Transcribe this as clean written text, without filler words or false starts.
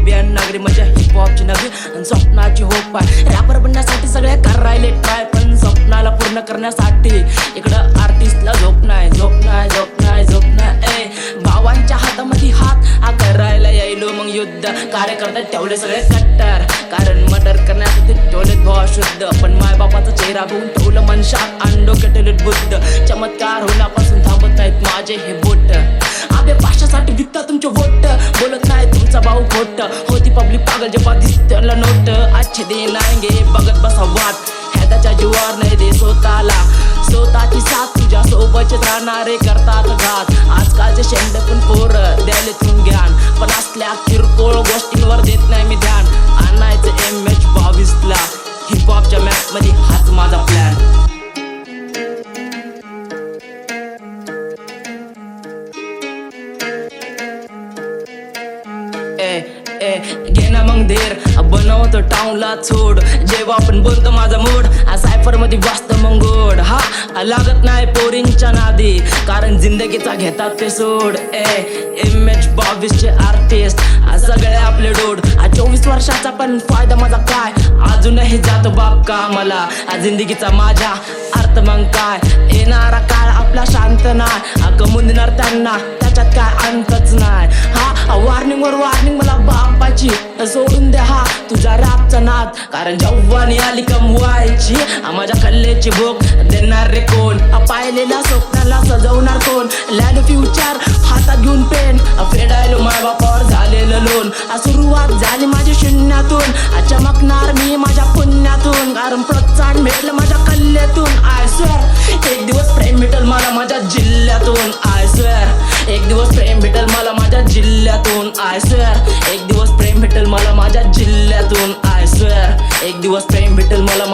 Caribbean नगरी म्हणजे हिपहॉपची नगरी आणि स्वप्नाची होप आहे. रॅपर बनण्यासाठी सगळे करायले ट्राय, पण स्वप्नाला पूर्ण करण्यासाठी इकडं आर्टिस्टला झोप नाही, झोप नाही, झोप नाही, झोप नाही. भावांच्या हातामध्ये हात करायला यायलो मग युद्ध. कार्यकर्ते ठेवले सगळे कट्टर, कारण मर्डर करण्यासाठी ठेवलेत भाव शुद्ध. पण माय बापाचा चेहरा बघून ठेवलं मनशात आणि डोक्यात ठेवलेत बुद्ध. चमत्कार होण्यापासून थांबत नाहीत माझे हे बोट. आबे पाशासाठी विकता तुमचे वोट, बोलत नाही तुमचा भाऊ खोट. होती पब्लिक पागल जेव्हा दिसत्याला नोट. अच्छे दिन आएंगे बघत बसा वाट, ह्याच्या जीवावर नाही दे स्वतःला. स्वतःची साथ तुझ्या सोबतच राहणारे करतात घात. आजकालचे शेंड पण पोरं द्यायले तुम्ही ज्ञान, पण असल्या किरकोळ गोष्टींवर देत नाही मी ध्यान. आणायचं MH22 ला हिपहॉपच्या मॅप मध्ये, हाच माझा प्लॅन. घेणं मग धीर, बनवतो टाउनला छोड. जेव्हा आपण बोलतो माझा मूड, सायफर मध्ये वाचतं मग गोड. हा लागत नाही पोरींच्या नादी, कारण जिंदगीचा घेतात ते सोड. MH22 चे आर्टिस्ट सगळे आपले डोड. 24 वर्षाचा पण फायदा माझा काय, अजूनही जातो बाप का मला. जिंदगीचा माझ्या अर्थ मग काय, येणारा काळ आपला शांत नाही. कमवून देणार त्यांना त्याच्यात काय अंतच नाही. हा वॉर्निंग वर वॉर्निंग मला बापाची, सोडून द्या हा तुझा रॅपचा नाद. कारण जवानी आली कमवायची, माझ्या कल्लेची भूक देणार रे कोण. पाहिलेल्या स्वप्नाला सजवणार कोण. लॅड फ्युचर हातात घेऊन पेन, फेडायलो माय बापावर झालेलं लोन. सुरुवात झाली माझी शून्यातून, चमकणार मी माझ्या पुण्यातून. कारण प्रोत्साहन भेटलं माझ्या कल्ल्यातून. आय स्वेअर एक दिवस प्रेम भेटल मला माझ्या जिल्ह्यातून. आय स्वेअर एक दिवस प्रेम भेटल मला माझ्या जिल्ह्यातून. आय स्वेअर एक दिवस प्रेम भेटल मला माझ्या जिल्ह्यातून. आय स्वेअर एक दिवस प्रेम भेटल मला